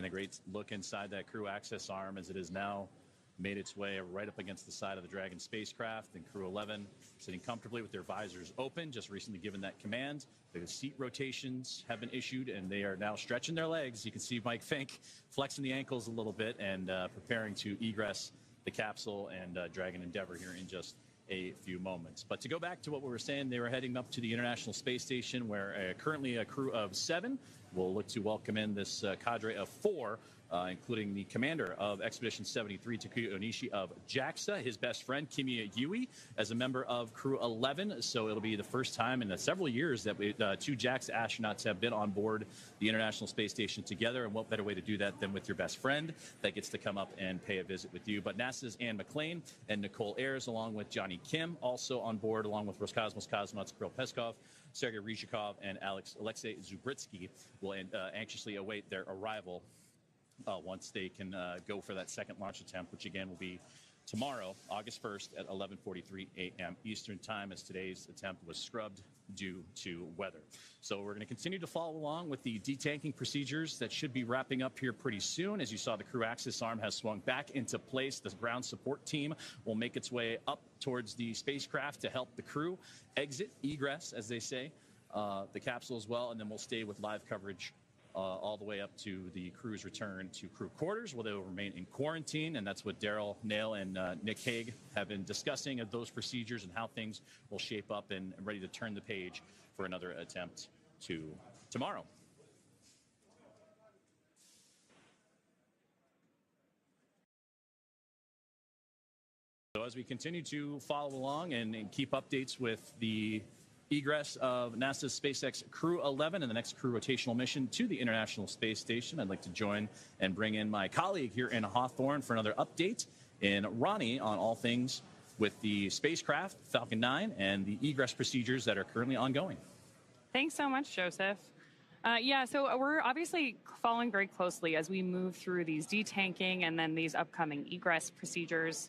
And a great look inside that crew access arm as it is now made its way right up against the side of the Dragon spacecraft, and crew 11 sitting comfortably with their visors open, just recently given that command. The seat rotations have been issued, and they are now stretching their legs. You can see Mike Fink flexing the ankles a little bit and preparing to egress the capsule and Dragon Endeavour here in just a few moments. But to go back to what we were saying, they were heading up to the International Space Station, where currently a crew of 7 will look to welcome in this cadre of 4, including the commander of Expedition 73, Takuya Onishi of JAXA, his best friend, Kimiya Yui, as a member of Crew 11. So it'll be the first time in several years that 2 JAXA astronauts have been on board the International Space Station together. And what better way to do that than with your best friend that gets to come up and pay a visit with you. But NASA's Anne McClain and Nicole Ayers, along with Johnny Kim, also on board, along with Roscosmos cosmonauts Kirill Peskov, Sergei Ryzhikov, and Alexei Zubritsky, will anxiously await their arrival once they can go for that second launch attempt, which again will be tomorrow, August 1st at 11:43 a.m. Eastern Time, as today's attempt was scrubbed due to weather. So we're going to continue to follow along with the detanking procedures that should be wrapping up here pretty soon. As you saw, the crew access arm has swung back into place. The ground support team will make its way up towards the spacecraft to help the crew exit, egress, as they say, the capsule as well, and then we'll stay with live coverage all the way up to the crew's return to crew quarters, where they will remain in quarantine. And that's what Daryl Nail and Nick Hague have been discussing, of those procedures and how things will shape up, and ready to turn the page for another attempt tomorrow. So as we continue to follow along and keep updates with the egress of NASA's SpaceX Crew 11 and the next crew rotational mission to the International Space Station, I'd like to join and bring in my colleague here in Hawthorne for another update in Ronnie on all things with the spacecraft, Falcon 9, and the egress procedures that are currently ongoing. Thanks so much, Joseph. Yeah, so we're obviously following very closely as we move through these detanking and then these upcoming egress procedures.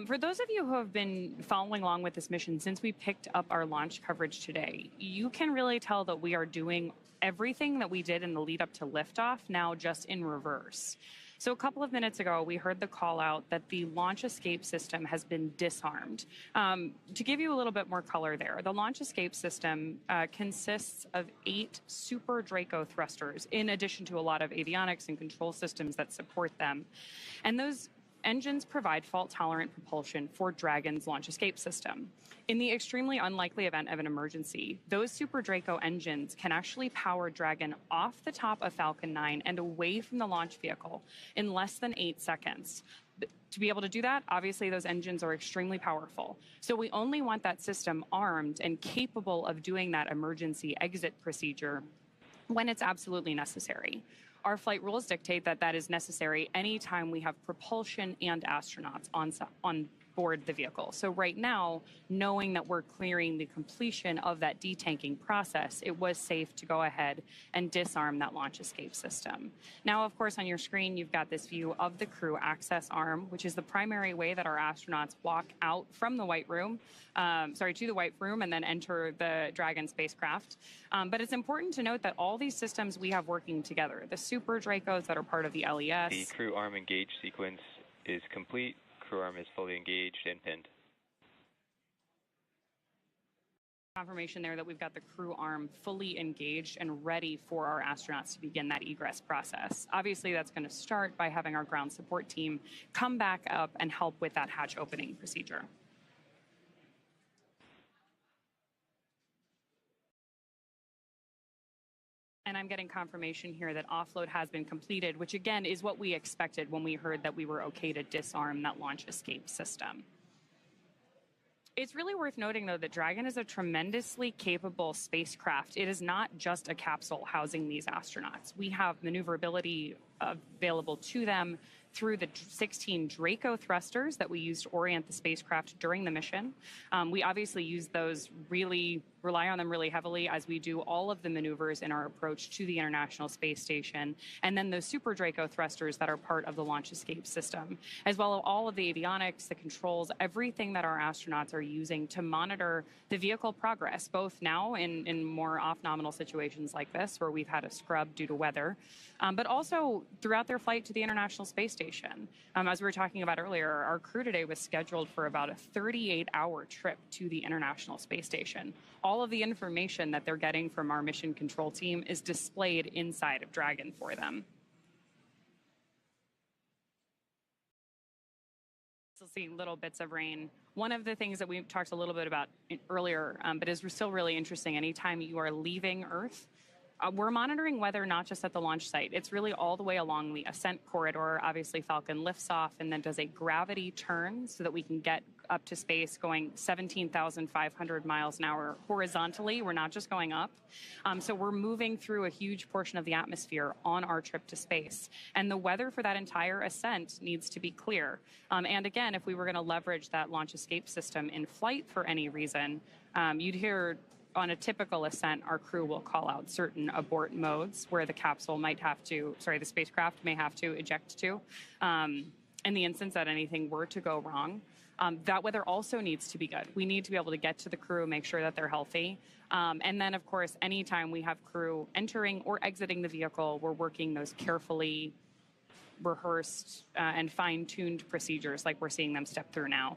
For those of you who have been following along with this mission since we picked up our launch coverage today, you can really tell that we are doing everything that we did in the lead up to liftoff now just in reverse. So a couple of minutes ago, we heard the call out that the launch escape system has been disarmed. To give you a little bit more color there, the launch escape system consists of 8 Super Draco thrusters, in addition to a lot of avionics and control systems that support them. And those engines provide fault-tolerant propulsion for Dragon's launch escape system. In the extremely unlikely event of an emergency, those Super Draco engines can actually power Dragon off the top of Falcon 9 and away from the launch vehicle in less than 8 seconds. To be able to do that, obviously those engines are extremely powerful. So we only want that system armed and capable of doing that emergency exit procedure when it's absolutely necessary. Our flight rules dictate that that is necessary anytime we have propulsion and astronauts on board the vehicle. So right now, knowing that we're clearing the completion of that detanking process, it was safe to go ahead and disarm that launch escape system. Now, of course, on your screen, you've got this view of the crew access arm, which is the primary way that our astronauts walk out from the White Room, to the White Room and then enter the Dragon spacecraft. But it's important to note that all these systems we have working together, the Super Dracos that are part of the LES. The crew arm engage sequence is complete. Crew arm is fully engaged and pinned. Confirmation there that we've got the crew arm fully engaged and ready for our astronauts to begin that egress process. Obviously, that's going to start by having our ground support team come back up and help with that hatch opening procedure. And I'm getting confirmation here that offload has been completed, which again is what we expected when we heard that we were okay to disarm that launch escape system. It's really worth noting, though, that Dragon is a tremendously capable spacecraft. It is not just a capsule housing these astronauts. We have maneuverability available to them through the 16 Draco thrusters that we used to orient the spacecraft during the mission. We obviously use those, rely on them really heavily as we do all of the maneuvers in our approach to the International Space Station. And then those Super Draco thrusters that are part of the launch escape system, as well as all of the avionics, the controls, everything that our astronauts are using to monitor the vehicle progress, both now in more off-nominal situations like this, where we've had a scrub due to weather, but also throughout their flight to the International Space Station. As we were talking about earlier, our crew today was scheduled for about a 38-hour trip to the International Space Station. All of the information that they're getting from our mission control team is displayed inside of Dragon for them. Still seeing little bits of rain. One of the things that we talked a little bit about earlier, but is still really interesting, anytime you are leaving Earth, we're monitoring weather not just at the launch site. It's really all the way along the ascent corridor. Obviously, Falcon lifts off and then does a gravity turn so that we can get up to space going 17,500 miles an hour horizontally. We're not just going up. So we're moving through a huge portion of the atmosphere on our trip to space. And the weather for that entire ascent needs to be clear. And again, if we were going to leverage that launch escape system in flight for any reason, you'd hear on a typical ascent, our crew will call out certain abort modes where the the spacecraft may have to eject to. In the instance that anything were to go wrong, that weather also needs to be good. We need to be able to get to the crew, make sure that they're healthy. And then, of course, anytime we have crew entering or exiting the vehicle, we're working those carefully rehearsed and fine-tuned procedures like we're seeing them step through now.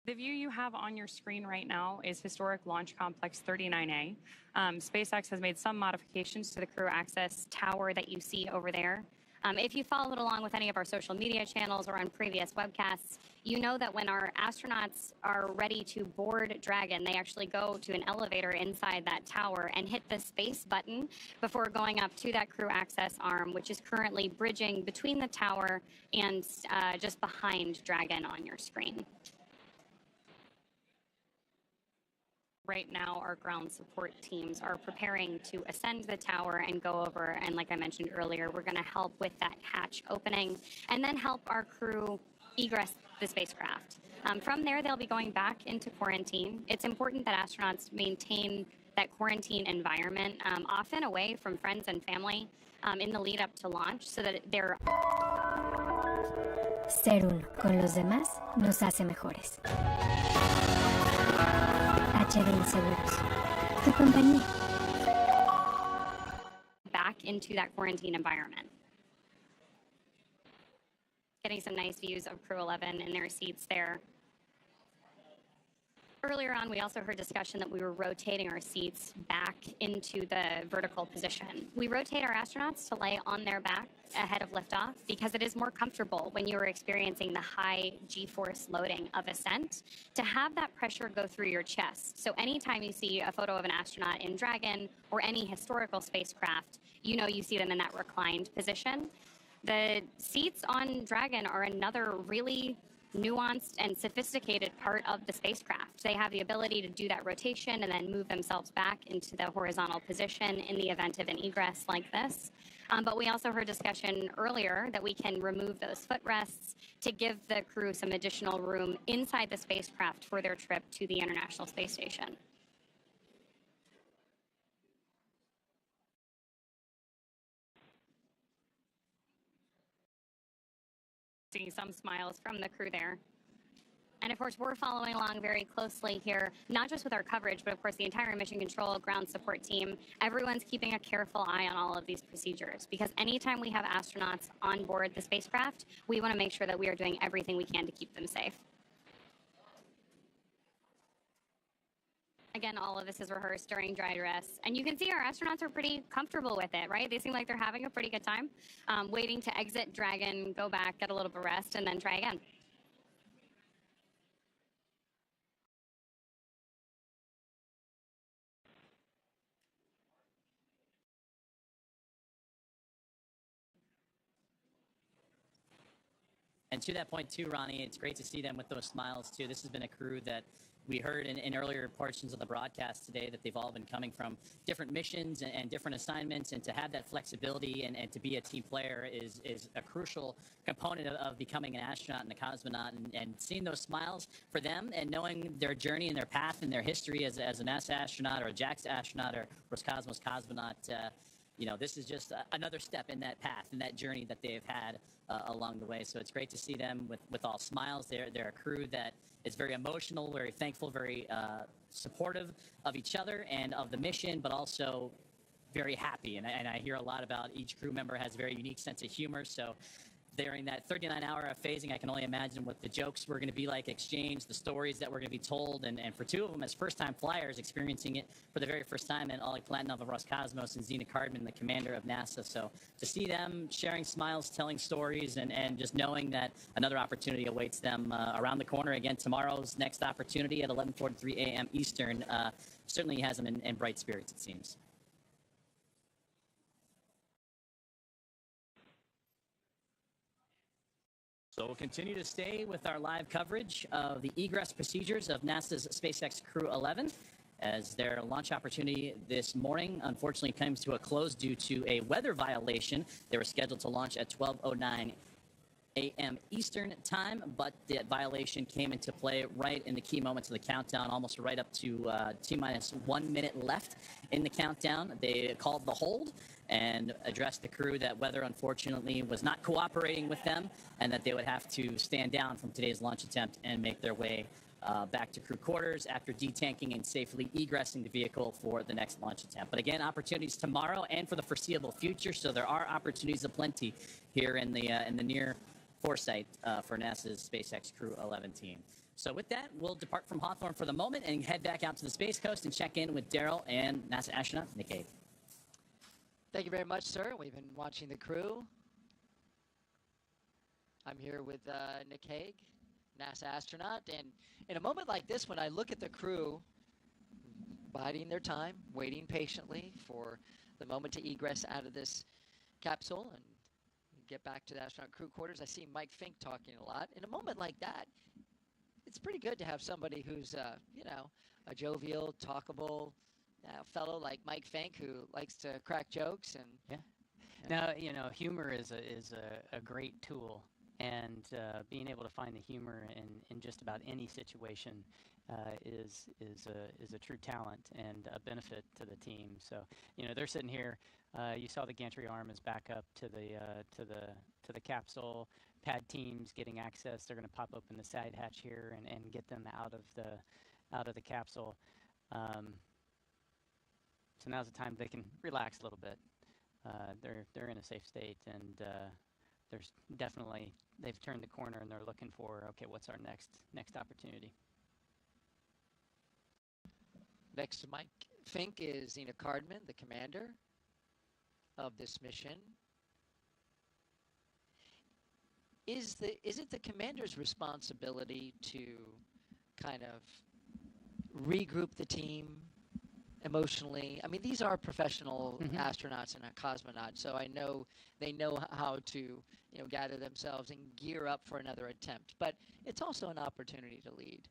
The view you have on your screen right now is Historic Launch Complex 39A. SpaceX has made some modifications to the crew access tower that you see over there. If you followed along with any of our social media channels or on previous webcasts, you know that when our astronauts are ready to board Dragon, they actually go to an elevator inside that tower and hit the space button before going up to that crew access arm, which is currently bridging between the tower and just behind Dragon on your screen. Right now, our ground support teams are preparing to ascend the tower and go over, and like I mentioned earlier, we're going to help with that hatch opening and then help our crew egress the spacecraft. From there, they'll be going back into quarantine. It's important that astronauts maintain that quarantine environment, often away from friends and family, in the lead up to launch, so that they're... Ser uno con los demás nos hace mejores. HD Inseguros, tu compañía. Back into that quarantine environment. Getting some nice views of Crew 11 in their seats there. Earlier on, we also heard discussion that we were rotating our seats back into the vertical position. We rotate our astronauts to lay on their back ahead of liftoff because it is more comfortable when you are experiencing the high G-force loading of ascent to have that pressure go through your chest. So anytime you see a photo of an astronaut in Dragon or any historical spacecraft, you know you see them in that reclined position. The seats on Dragon are another really nuanced and sophisticated part of the spacecraft. They have the ability to do that rotation and then move themselves back into the horizontal position in the event of an egress like this. But we also heard discussion earlier that we can remove those footrests to give the crew some additional room inside the spacecraft for their trip to the International Space Station. Seeing some smiles from the crew there. And of course, we're following along very closely here, not just with our coverage, but of course the entire mission control ground support team. Everyone's keeping a careful eye on all of these procedures because anytime we have astronauts on board the spacecraft, we want to make sure that we are doing everything we can to keep them safe. Again, all of this is rehearsed during dry dress. And you can see our astronauts are pretty comfortable with it, right? They seem like they're having a pretty good time, waiting to exit Dragon, go back, get a little bit of rest, and then try again. And to that point too, Ronnie, it's great to see them with those smiles too. This has been a crew that we heard in earlier portions of the broadcast today that they've all been coming from different missions and different assignments, and to have that flexibility and to be a team player is a crucial component of becoming an astronaut and a cosmonaut, and seeing those smiles for them and knowing their journey and their path and their history as an NASA astronaut or a JAXA astronaut or Roscosmos cosmonaut. this is just another step in that path, in that journey that they've had along the way. So it's great to see them with all smiles. They're a crew that is very emotional, very thankful, very supportive of each other and of the mission, but also very happy. And I hear a lot about each crew member has a very unique sense of humor. So during that 39-hour of phasing, I can only imagine what the jokes were going to be like exchanged, the stories that were going to be told, and for two of them as first-time flyers experiencing it for the very first time, and Oleg Platonov of Roscosmos and Zena Cardman, the commander of NASA. So to see them sharing smiles, telling stories, and just knowing that another opportunity awaits them around the corner again, tomorrow's next opportunity at 11:43 a.m. Eastern, certainly has them in bright spirits, it seems. So we'll continue to stay with our live coverage of the egress procedures of NASA's SpaceX Crew 11 as their launch opportunity this morning unfortunately comes to a close due to a weather violation. They were scheduled to launch at 12:09 a.m. Eastern time, but the violation came into play right in the key moments of the countdown, almost right up to T-minus 1 minute left in the countdown. They called the hold and addressed the crew that weather, unfortunately, was not cooperating with them and that they would have to stand down from today's launch attempt and make their way back to crew quarters after detanking and safely egressing the vehicle for the next launch attempt. But again, opportunities tomorrow and for the foreseeable future, so there are opportunities aplenty here in the near foresight for NASA's SpaceX Crew 11 team. So with that, we'll depart from Hawthorne for the moment and head back out to the Space Coast and check in with Daryl and NASA astronaut Nick Cave. Thank you very much, sir. We've been watching the crew. I'm here with Nick Hague, NASA astronaut, and in a moment like this, when I look at the crew biding their time, waiting patiently for the moment to egress out of this capsule and get back to the astronaut crew quarters, I see Mike Fink talking a lot. In a moment like that, it's pretty good to have somebody who's, a jovial, talkable fellow like Mike Fink who likes to crack jokes and. Yeah. No, humor is a great tool, and being able to find the humor in just about any situation is a true talent and a benefit to the team. So they're sitting here. You saw the gantry arm is back up to the capsule. Pad teams getting access. They're going to pop open the side hatch here and get them out of the capsule. So now's the time they can relax a little bit. They're in a safe state, and there's definitely they've turned the corner and they're looking for, okay, what's our next opportunity. Next to Mike Fink is Zena Cardman, the commander of this mission. Is it the commander's responsibility to kind of regroup the team emotionally? I mean, these are professional astronauts and a cosmonaut, so I know they know how to gather themselves and gear up for another attempt. But it's also an opportunity to lead.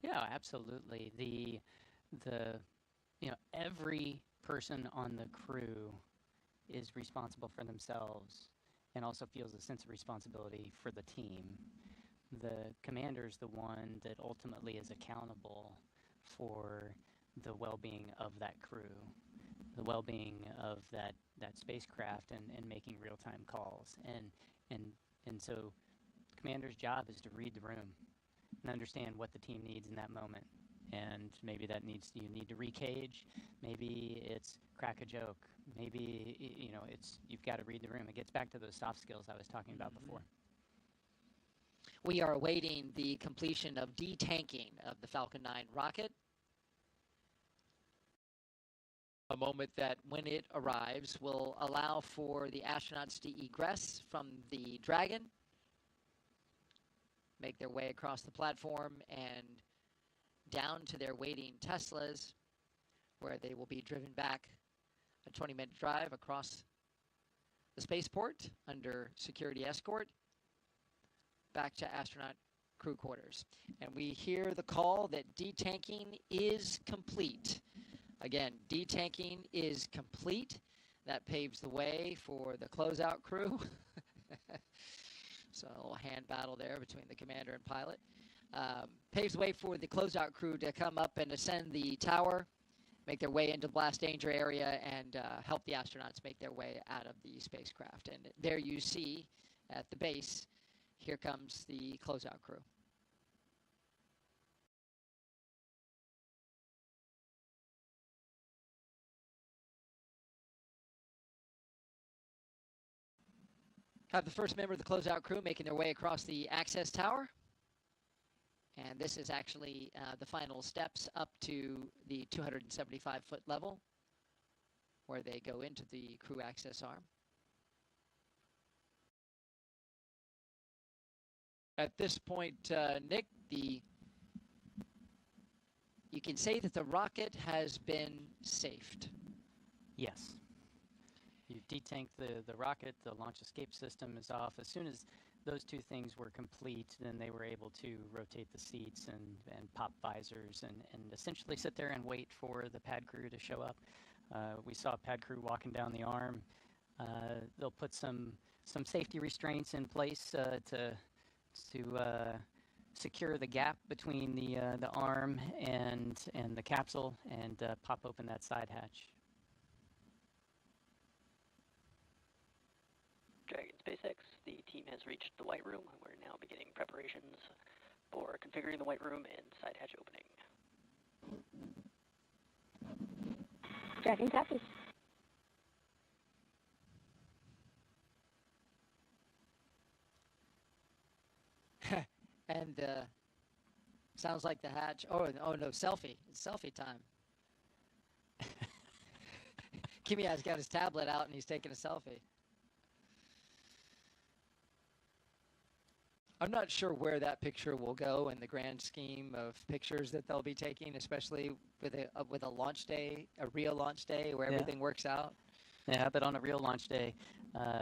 Yeah, absolutely. The every person on the crew is responsible for themselves and also feels a sense of responsibility for the team. The commander's the one that ultimately is accountable for the well-being of that crew, the well-being of that spacecraft, and making real-time calls. And so the commander's job is to read the room and understand what the team needs in that moment. And maybe you need to recage, maybe it's crack a joke, maybe you've got to read the room. It gets back to those soft skills I was talking about before. We are awaiting the completion of detanking of the Falcon 9 rocket. A moment that, when it arrives, will allow for the astronauts to egress from the Dragon, make their way across the platform and down to their waiting Teslas, where they will be driven back a 20-minute drive across the spaceport under security escort back to astronaut crew quarters. And we hear the call that detanking is complete. Again, detanking is complete. That paves the way for the closeout crew. So a little hand battle there between the commander and pilot. Paves the way for the closeout crew to come up and ascend the tower, make their way into the blast danger area and help the astronauts make their way out of the spacecraft. And there you see at the base, here comes the closeout crew. Have the first member of the closeout crew making their way across the access tower. And this is actually the final steps up to the 275-foot level, where they go into the crew access arm. At this point, Nick, you can say that the rocket has been safed. Yes. You've detanked the rocket, the launch escape system is off. As soon as those two things were complete, then they were able to rotate the seats and pop visors and essentially sit there and wait for the pad crew to show up. We saw pad crew walking down the arm. They'll put some safety restraints in place to secure the gap between the arm and the capsule and pop open that side hatch. Dragon SpaceX, the team has reached the White Room. We're now beginning preparations for configuring the White Room and side hatch opening. Dragon copies. And sounds like the hatch. Oh no, selfie. It's selfie time. Kimiya's got his tablet out and he's taking a selfie. I'm not sure where that picture will go in the grand scheme of pictures that they'll be taking, especially with a launch day, a real launch day where everything works out. Yeah, but on a real launch day,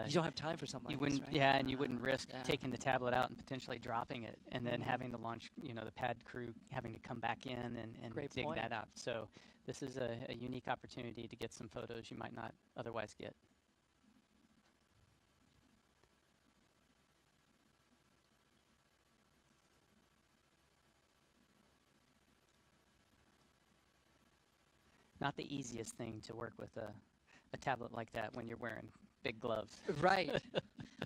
you don't have time for something like wouldn't, this, right? Yeah, and you wouldn't risk taking the tablet out and potentially dropping it, and then having the launch, the pad crew having to come back in and dig that out. So this is a unique opportunity to get some photos you might not otherwise get. Not the easiest thing to work with a tablet like that when you're wearing big gloves. Right.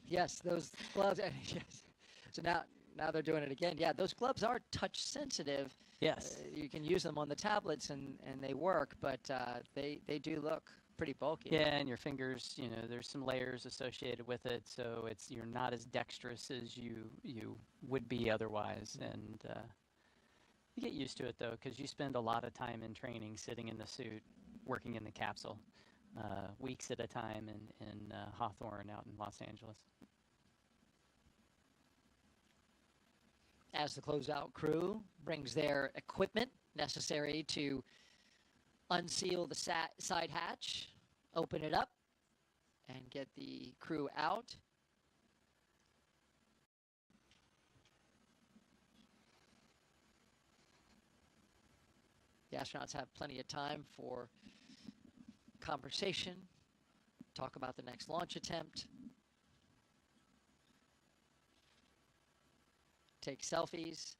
Yes, those gloves. Yes. So now they're doing it again. Yeah, those gloves are touch sensitive. Yes. You can use them on the tablets and they work, but they do look pretty bulky. Yeah, and your fingers, there's some layers associated with it, so you're not as dexterous as you would be otherwise, and you get used to it though, because you spend a lot of time in training, sitting in the suit, working in the capsule, weeks at a time in Hawthorne out in Los Angeles. As the closeout crew brings their equipment necessary to unseal the side hatch, open it up, and get the crew out. The astronauts have plenty of time for conversation, talk about the next launch attempt, take selfies.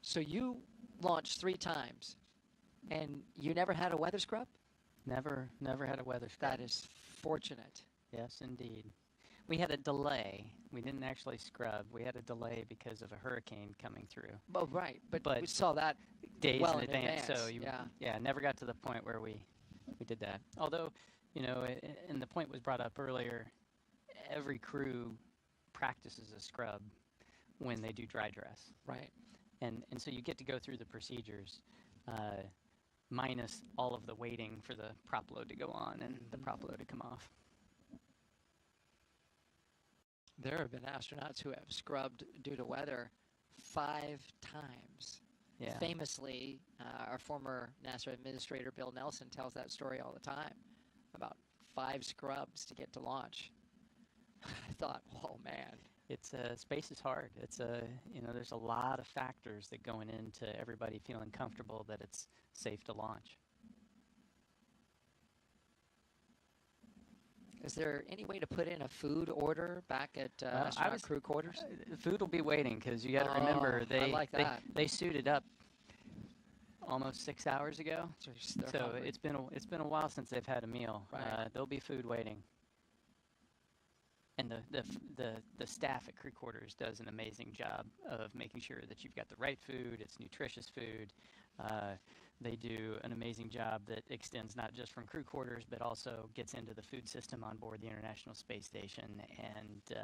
So you launched 3 times, and you never had a weather scrub? Never had a weather scrub. That is fortunate. Yes, indeed. We had a delay. We didn't actually scrub. We had a delay because of a hurricane coming through. Oh, right, but we saw that days well in advance. So yeah, never got to the point where we did that. Although, and the point was brought up earlier, every crew practices a scrub when they do dry dress. Right. And so you get to go through the procedures, minus all of the waiting for the prop load to go on and the prop load to come off. There have been astronauts who have scrubbed due to weather 5 times. Yeah. Famously, our former NASA administrator, Bill Nelson, tells that story all the time about 5 scrubs to get to launch. I thought, oh man. Space is hard. There's a lot of factors that going into everybody feeling comfortable that it's safe to launch. Is there any way to put in a food order back at Well, astronaut crew quarters? Food will be waiting because you got to remember I like that. they suited up almost 6 hours ago. They're So hungry. it's been a while since they've had a meal. Right. There'll be food waiting. And the staff at crew quarters does an amazing job of making sure that you've got the right food, it's nutritious food. They do an amazing job that extends not just from crew quarters, but also gets into the food system on board the International Space Station. And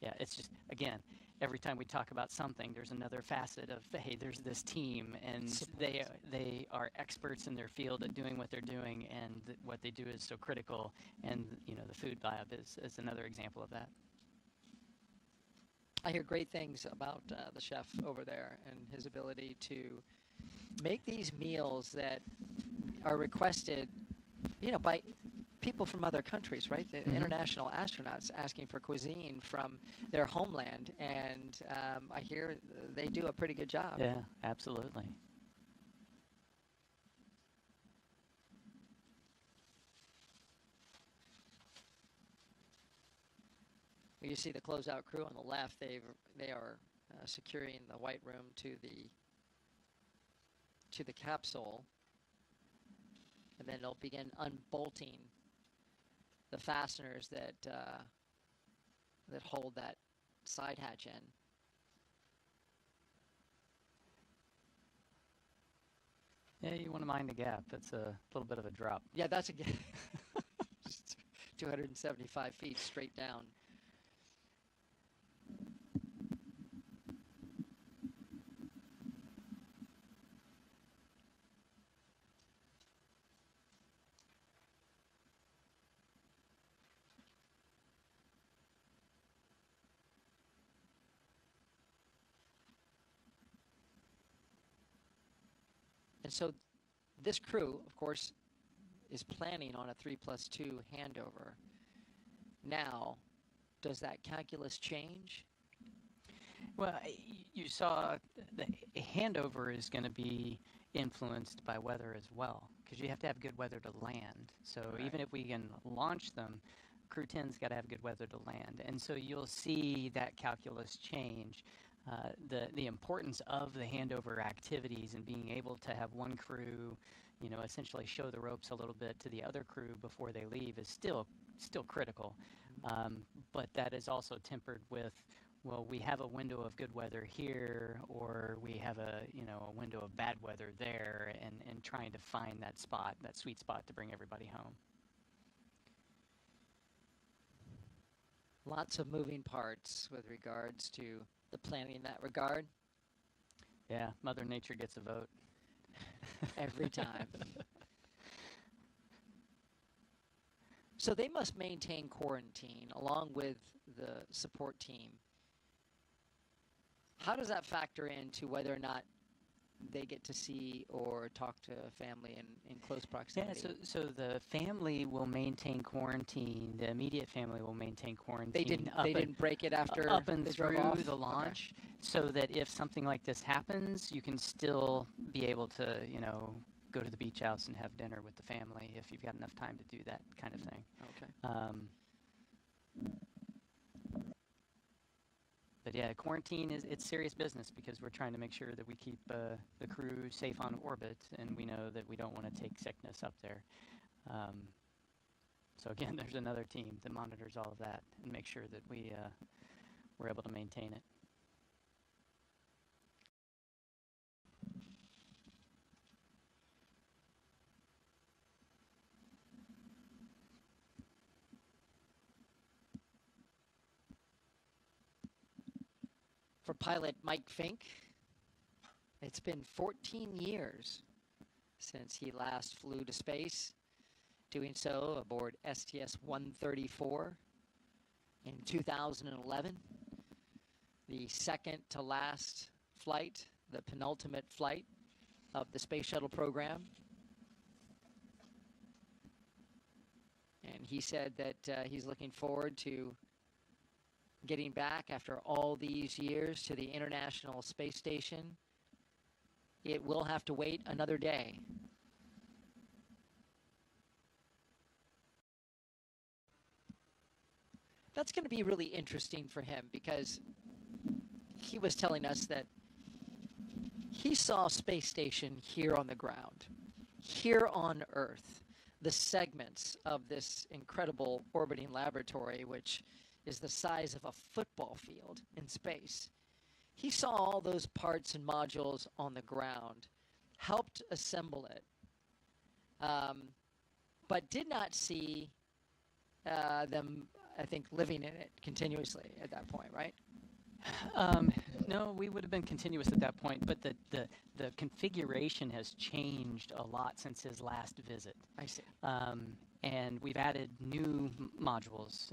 yeah, it's just, again, every time we talk about something, there's another facet of, hey, there's this team, and they are experts in their field at doing what they're doing, and what they do is so critical. And you know, the food lab is another example of that. I hear great things about the chef over there and his ability to make these meals that are requested, you know, by people from other countries, right? The international astronauts asking for cuisine from their homeland, and I hear they do a pretty good job. Yeah, absolutely. You see the closeout crew on the left. They are securing the white room to the capsule, and then they'll begin unbolting the fasteners that that hold that side hatch in. Yeah, you want to mind the gap. That's a little bit of a drop. Yeah, that's a 275 feet straight down. And so this crew, of course, is planning on a 3+2 handover. Now, does that calculus change? Well, you saw the handover is going to be influenced by weather as well, because you have to have good weather to land. So even if we can launch them, Crew 10's got to have good weather to land. And so you'll see that calculus change. The importance of the handover activities and being able to have one crew, you know, essentially show the ropes a little bit to the other crew before they leave is still critical. But that is also tempered with, well, we have a window of good weather here, or we have a window of bad weather there, and trying to find that spot, that sweet spot to bring everybody home. Lots of moving parts with regards to the planning in that regard. Yeah, Mother Nature gets a vote. Every time. So they must maintain quarantine along with the support team. How does that factor into whether or not they get to see or talk to family in close proximity? Yeah, so the family will maintain quarantine. The immediate family will maintain quarantine. They didn't break it after up and they drove through off? the launch, so that if something like this happens, you can still be able to, go to the beach house and have dinner with the family if you've got enough time to do that kind of thing. Okay. But yeah, quarantine it's serious business, because we're trying to make sure that we keep the crew safe on orbit, and we know that we don't want to take sickness up there. So again, there's another team that monitors all of that and makes sure that we're able to maintain it. For pilot Mike Fink, it's been 14 years since he last flew to space, doing so aboard STS-134 in 2011, the second to last flight, the penultimate flight of the Space Shuttle program. And he said that he's looking forward to getting back after all these years to the International Space Station. It will have to wait another day. That's going to be really interesting for him because he was telling us that he saw space station here on the ground, here on Earth, the segments of this incredible orbiting laboratory, which is the size of a football field in space. He saw all those parts and modules on the ground, helped assemble it, but did not see them, I think, living in it continuously at that point, right? No, we would have been continuous at that point, but the configuration has changed a lot since his last visit. I see. And we've added new modules.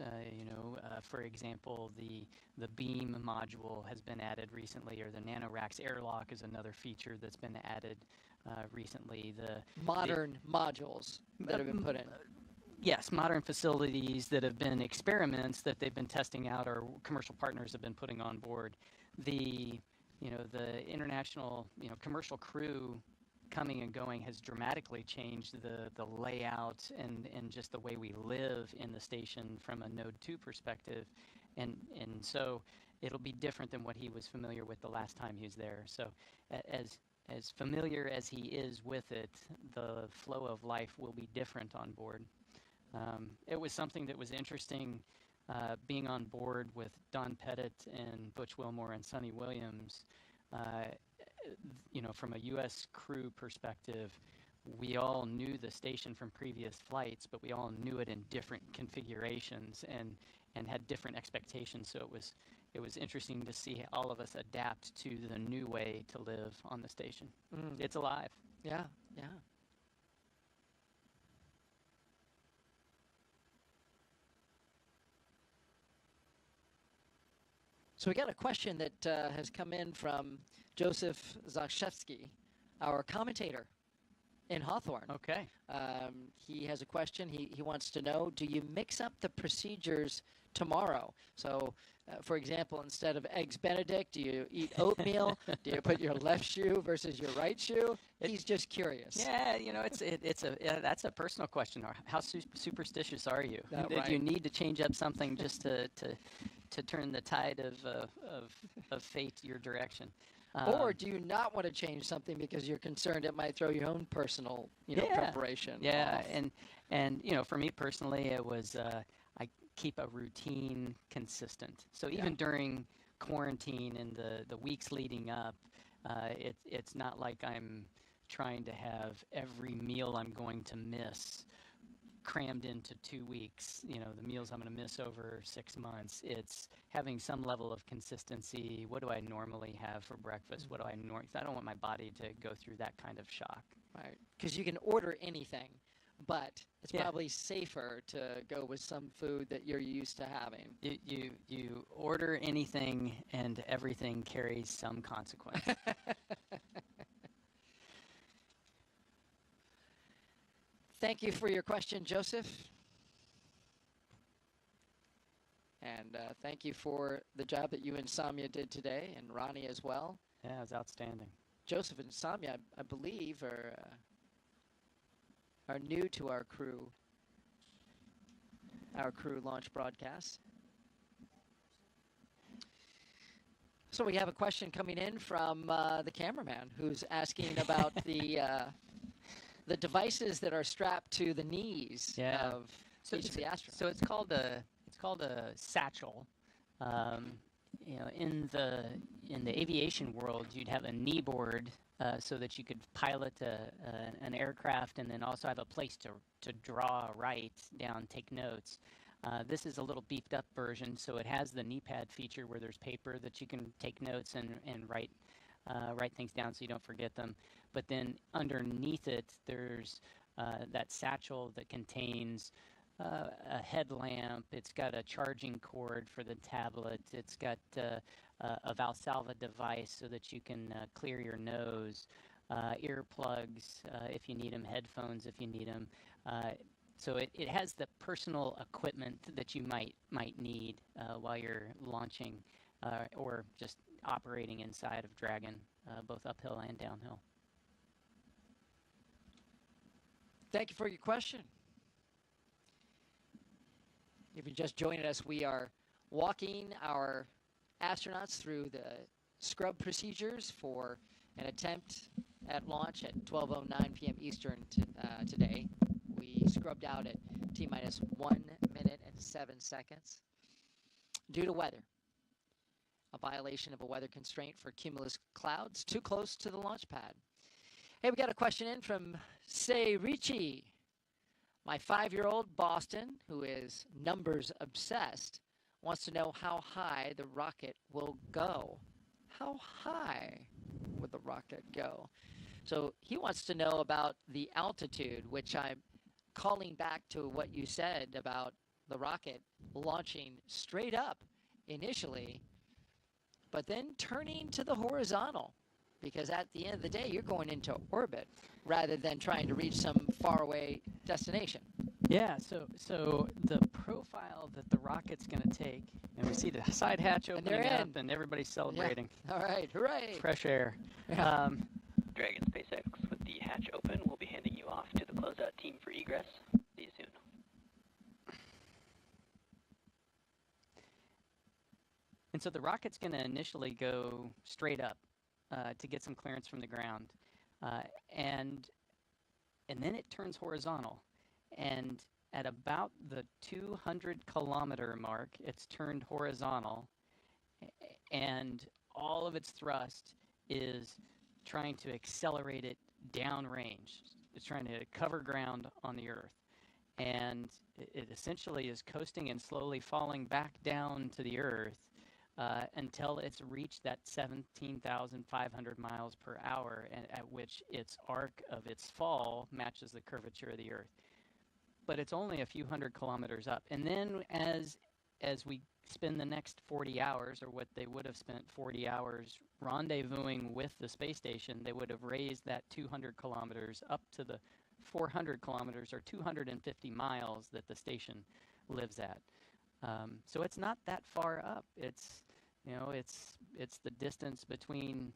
For example, the beam module has been added recently, or the NanoRacks airlock is another feature that's been added recently. The modern modules that have been put in. Yes, modern facilities that have been experiments that they've been testing out, or commercial partners have been putting on board. The international commercial crew coming and going has dramatically changed the layout and just the way we live in the station from a Node 2 perspective, and so it'll be different than what he was familiar with the last time he was there. So as familiar as he is with it, the flow of life will be different on board. It was something that was interesting being on board with Don Pettit and Butch Wilmore and Sonny Williams. From a U.S. crew perspective, we all knew the station from previous flights, but we all knew it in different configurations and had different expectations. So it was interesting to see all of us adapt to the new way to live on the station. It's alive. Yeah. So we got a question that has come in from Joseph Zakshevsky, our commentator in Hawthorne. Okay. He has a question. He wants to know, do you mix up the procedures tomorrow? So, for example, instead of Eggs Benedict, do you eat oatmeal? Do you put your left shoe versus your right shoe? He's just curious. Yeah, that's a personal question. How superstitious are you? Right. You need to change up something just to turn the tide of fate your direction. Or do you not want to change something because you're concerned it might throw your own personal, preparation off? And for me personally, it was I keep a routine consistent. So even during quarantine and the weeks leading up, it's not like I'm trying to have every meal I'm going to miss crammed into 2 weeks, the meals I'm going to miss over 6 months. It's having some level of consistency. What do I normally have for breakfast? What do I I don't want my body to go through that kind of shock. Right, because you can order anything, but it's probably safer to go with some food that you're used to having. You order anything, and everything carries some consequence. Thank you for your question, Joseph. And thank you for the job that you and Samya did today, and Ronnie as well. Yeah, it was outstanding. Joseph and Samya, I believe, are new to our crew launch broadcast. So we have a question coming in from the cameraman who's asking about the devices that are strapped to the knees of each of the astronauts. So it's called a satchel. In the aviation world, you'd have a knee board so that you could pilot an aircraft, and then also have a place to draw, write down, take notes. This is a little beefed up version, so it has the knee pad feature where there's paper that you can take notes and write things down so you don't forget them. But then underneath it, there's that satchel that contains a headlamp. It's got a charging cord for the tablet. It's got a Valsalva device so that you can clear your nose, earplugs if you need them, headphones if you need them. So it has the personal equipment that you might need while you're launching or just operating inside of Dragon, both uphill and downhill. Thank you for your question. If you're just joining us, we are walking our astronauts through the scrub procedures for an attempt at launch at 12:09 p.m. Eastern today. We scrubbed out at T-minus 1 minute and 7 seconds due to weather. A violation of a weather constraint for cumulus clouds too close to the launch pad. Hey, we got a question in from Say Richie. My 5-year-old Boston, who is numbers obsessed, wants to know how high the rocket will go. How high would the rocket go? So he wants to know about the altitude, which I'm calling back to what you said about the rocket launching straight up initially, but then turning to the horizontal, because at the end of the day, you're going into orbit rather than trying to reach some faraway destination. Yeah, so the profile that the rocket's going to take, and we see the side hatch opening up, and everybody's celebrating. Yeah. All right, hooray! Fresh air. Yeah. Dragon SpaceX with the hatch open. We'll be handing you off to the closeout team for egress. See you soon. And so the rocket's going to initially go straight up to get some clearance from the ground, and then it turns horizontal. And at about the 200-kilometer mark, it's turned horizontal, and all of its thrust is trying to accelerate it downrange. It's trying to cover ground on the Earth. And it essentially is coasting and slowly falling back down to the Earth until it's reached that 17,500 miles per hour, and at which its arc of its fall matches the curvature of the Earth. But it's only a few hundred kilometers up. And then as we spend the next 40 hours, or what they would have spent 40 hours rendezvousing with the space station, they would have raised that 200 kilometers up to the 400 kilometers or 250 miles that the station lives at. So it's not that far up. It's the distance between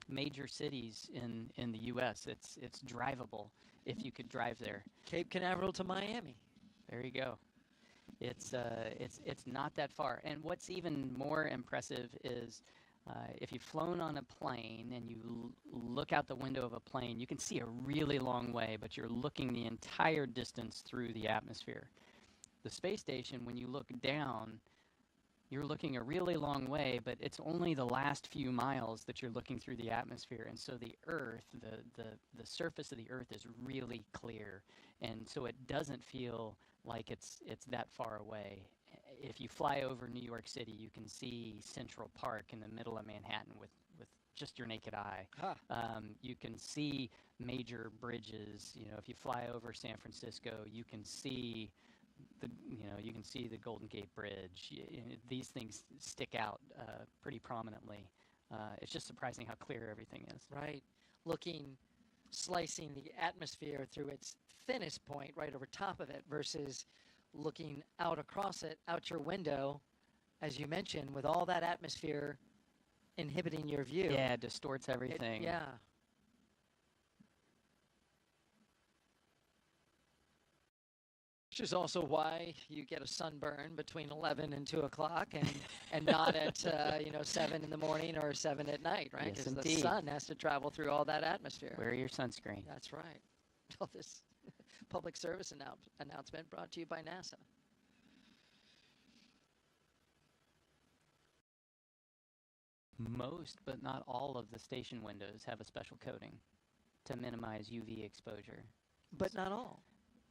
major cities in the U.S. It's drivable if you could drive there. Cape Canaveral to Miami. There you go. It's not that far. And what's even more impressive is if you've flown on a plane and you look out the window of a plane, you can see a really long way, but you're looking the entire distance through the atmosphere. The space station, when you look down, you're looking a really long way, but it's only the last few miles that you're looking through the atmosphere. And so the Earth, the surface of the Earth is really clear. And so it doesn't feel like it's that far away. If you fly over New York City, you can see Central Park in the middle of Manhattan with just your naked eye. Huh. You can see major bridges. If you fly over San Francisco, you can see the Golden Gate Bridge. These things stick out pretty prominently. It's just surprising how clear everything is. Right. Slicing the atmosphere through its thinnest point right over top of it versus looking out across it, out your window, as you mentioned, with all that atmosphere inhibiting your view. Yeah, it distorts everything. Yeah. Which is also why you get a sunburn between 11 and 2 o'clock and not at 7 in the morning or 7 at night, right? Yes, because the sun has to travel through all that atmosphere. Wear your sunscreen. That's right. Well, this public service announcement brought to you by NASA. Most, but not all, of the station windows have a special coating to minimize UV exposure. But not all.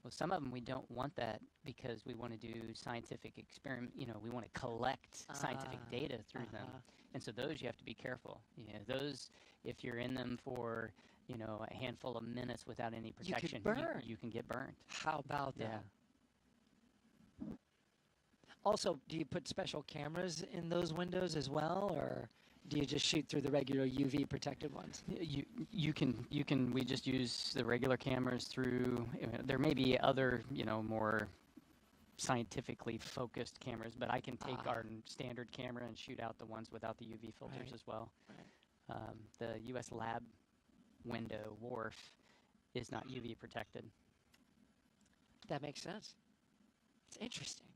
Well, some of them we don't want that because we want to do scientific experiment. We want to collect scientific data through them, and so those you have to be careful. Those, if you're in them for a handful of minutes without any protection, you can get burned. How about that? Yeah. Also, do you put special cameras in those windows as well, or do you just shoot through the regular UV protected ones? You can. We just use the regular cameras through. There may be other, more scientifically focused cameras, but I can take our standard camera and shoot out the ones without the UV filters as well. Right. The U.S. lab window, WRF, is not UV protected. That makes sense. It's interesting.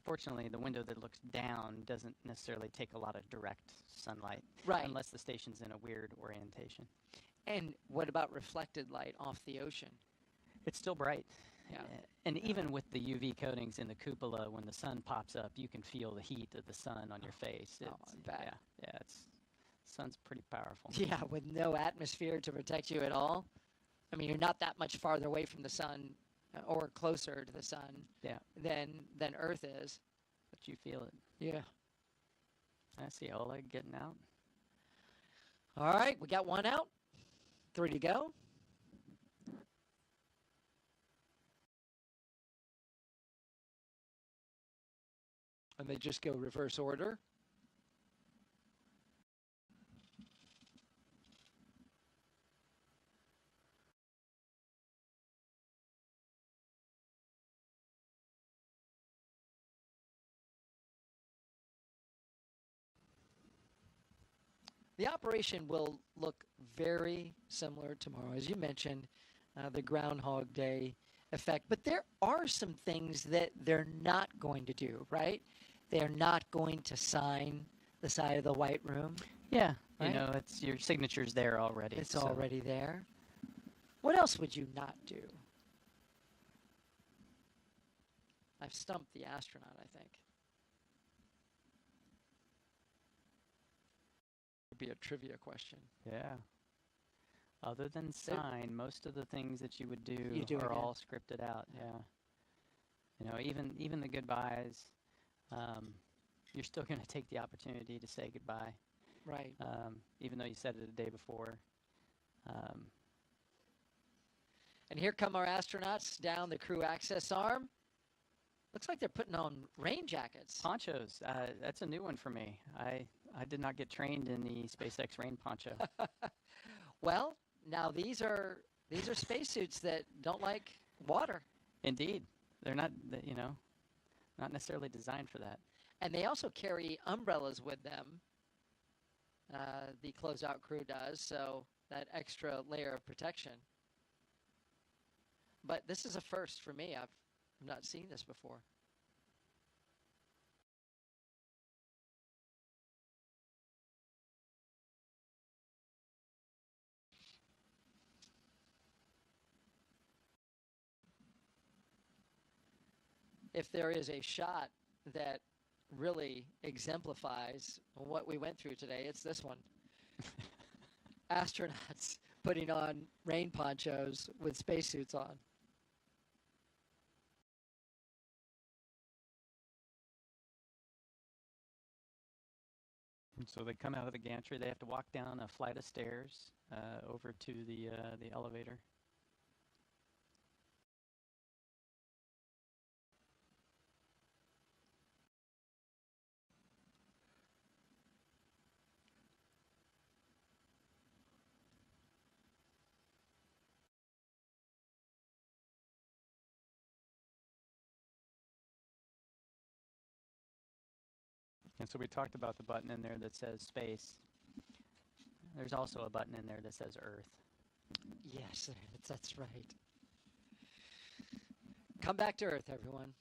Fortunately, the window that looks down doesn't necessarily take a lot of direct sunlight. Right. Unless the station's in a weird orientation. And what about reflected light off the ocean? It's still bright. Yeah. And even with the UV coatings in the cupola, when the sun pops up, you can feel the heat of the sun on your face. I bet. Yeah, sun's pretty powerful. Yeah, with no atmosphere to protect you at all. I mean, you're not that much farther away from the sun or closer to the sun than Earth is. But you feel it. Yeah. I see Oleg getting out. All right, we got one out. 3 to go. And they just go reverse order. The operation will look very similar tomorrow, as you mentioned, the Groundhog Day effect. But there are some things that they're not going to do, right? They're not going to sign the side of the White Room. Yeah, right? You know, it's your signature's there already. It's already there. What else would you not do? I've stumped the astronaut, I think. Be a trivia question. Yeah. Other than sign, most of the things that you would do, are all scripted out. Yeah. You know, even the goodbyes, you're still going to take the opportunity to say goodbye. Right. Even though you said it the day before. And here come our astronauts down the crew access arm. Looks like they're putting on rain jackets. Ponchos. That's a new one for me. I did not get trained in the SpaceX rain poncho. Well, now these are spacesuits that don't like water. Indeed. They're not, not necessarily designed for that. And they also carry umbrellas with them. The closeout crew does, so that extra layer of protection. But this is a first for me. I've not seen this before. If there is a shot that really exemplifies what we went through today, it's this one. Astronauts putting on rain ponchos with spacesuits on. So they come out of the gantry. They have to walk down a flight of stairs over to the elevator. And so we talked about the button in there that says space. There's also a button in there that says Earth. Yes, that's right. Come back to Earth, everyone.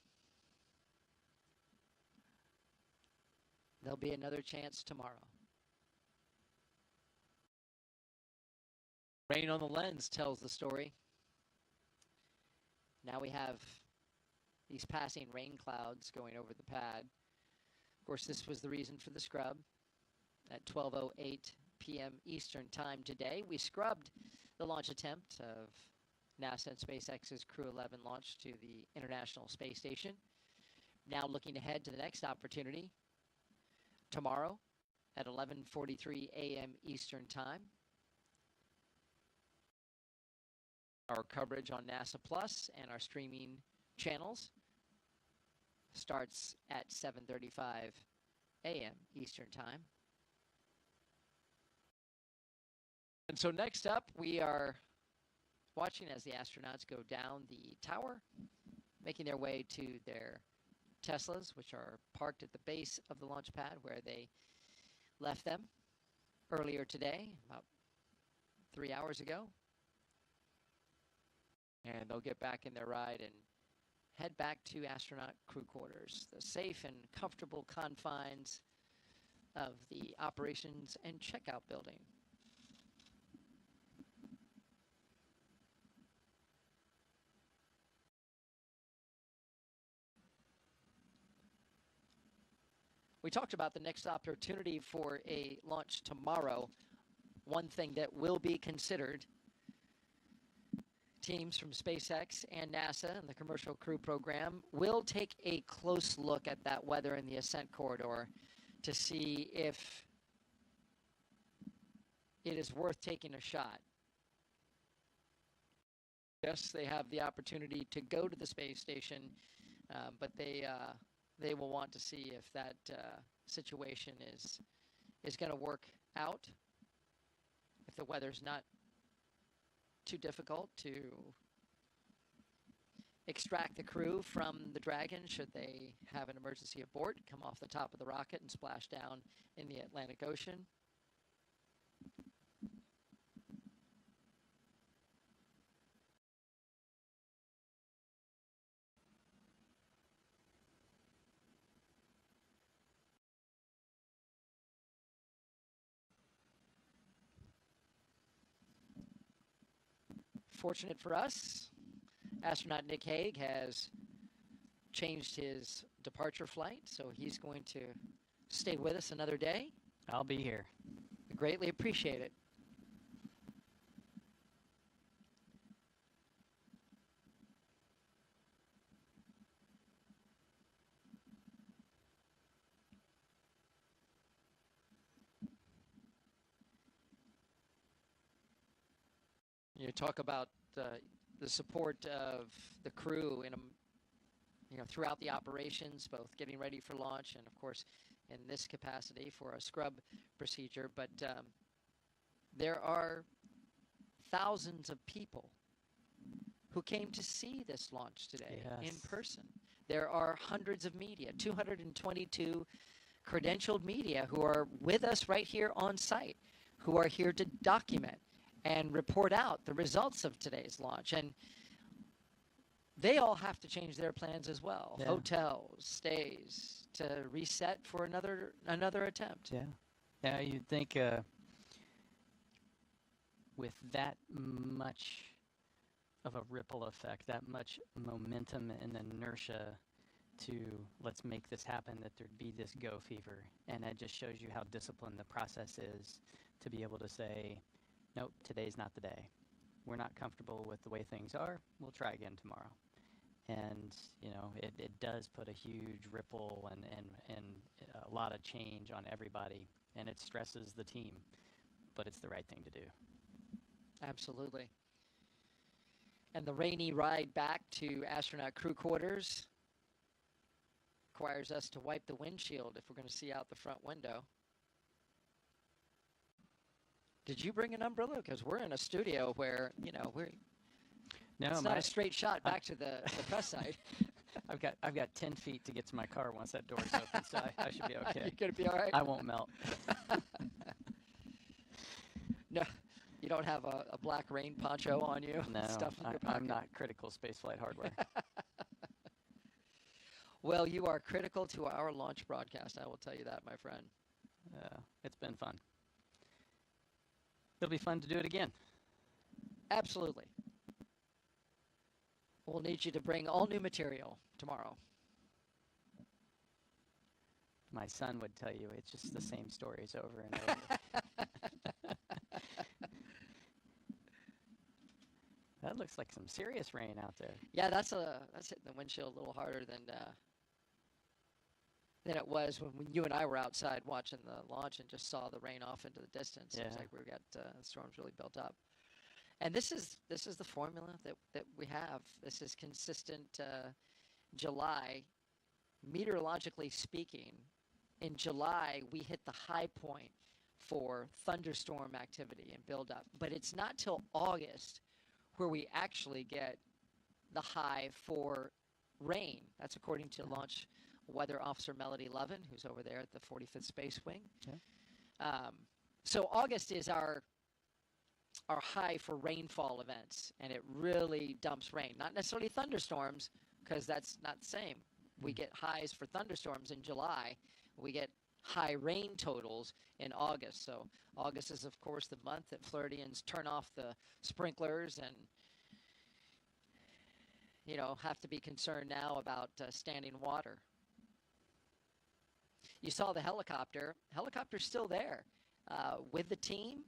There'll be another chance tomorrow. Rain on the lens tells the story. Now we have these passing rain clouds going over the pad. Of course, this was the reason for the scrub. At 12:08 p.m. Eastern Time today, we scrubbed the launch attempt of NASA and SpaceX's Crew 11 launch to the International Space Station. Now looking ahead to the next opportunity, tomorrow at 11:43 a.m. Eastern Time. Our coverage on NASA Plus and our streaming channels starts at 7:35 a.m. Eastern Time. And so next up, we are watching as the astronauts go down the tower, making their way to their Teslas, which are parked at the base of the launch pad where they left them earlier today, about 3 hours ago. And they'll get back in their ride and head back to astronaut crew quarters, the safe and comfortable confines of the operations and checkout building. We talked about the next opportunity for a launch tomorrow. One thing that will be considered, teams from SpaceX and NASA and the Commercial Crew Program will take a close look at that weather in the ascent corridor to see if it is worth taking a shot. Yes, they have the opportunity to go to the space station, but they will want to see if that situation is going to work out, if the weather's not too difficult to extract the crew from the Dragon should they have an emergency abort, come off the top of the rocket and splash down in the Atlantic Ocean. Fortunate for us, astronaut Nick Hague has changed his departure flight, so he's going to stay with us another day. I'll be here. I greatly appreciate it. You talk about the support of the crew in throughout the operations, both getting ready for launch and, of course, in this capacity for a scrub procedure. But there are thousands of people who came to see this launch today in person. There are hundreds of media, 222 credentialed media who are with us right here on site, who are here to document and report out the results of today's launch. And they all have to change their plans as well. Yeah. Hotels, stays, to reset for another attempt. Yeah. Yeah, you'd think with that much of a ripple effect, that much momentum and inertia to let's make this happen, that there'd be this go fever. And that just shows you how disciplined the process is to be able to say, nope, today's not the day. We're not comfortable with the way things are. We'll try again tomorrow. And, it does put a huge ripple and a lot of change on everybody. And it stresses the team. But it's the right thing to do. Absolutely. And the rainy ride back to astronaut crew quarters requires us to wipe the windshield if we're going to see out the front window. Did you bring an umbrella? Because we're in a studio where, it's not a straight shot back to the press site. I've got 10 feet to get to my car once that door's open, so I should be okay. You're going to be all right? I won't melt. No, you don't have a black rain poncho on you? No, stuff in your pocket. I'm not critical spaceflight hardware. Well, you are critical to our launch broadcast, I will tell you that, my friend. It's been fun. It'll be fun to do it again. Absolutely. We'll need you to bring all new material tomorrow. My son would tell you it's just the same stories over and over. That looks like some serious rain out there. Yeah, that's hitting the windshield a little harder than it was when you and I were outside watching the launch and just saw the rain off into the distance. Yeah. It was like we got storms really built up. And this is the formula that we have. This is consistent July. Meteorologically speaking, in July, we hit the high point for thunderstorm activity and buildup. But it's not till August where we actually get the high for rain. That's according to Launch Weather Officer Melody Lovin, who's over there at the 45th Space Wing. Yeah. So August is our high for rainfall events, and it really dumps rain. Not necessarily thunderstorms, because that's not the same. We get highs for thunderstorms in July. We get high rain totals in August. So August is, of course, the month that Floridians turn off the sprinklers and, you know, have to be concerned now about standing water. You saw the helicopter. Helicopter's still there with the team,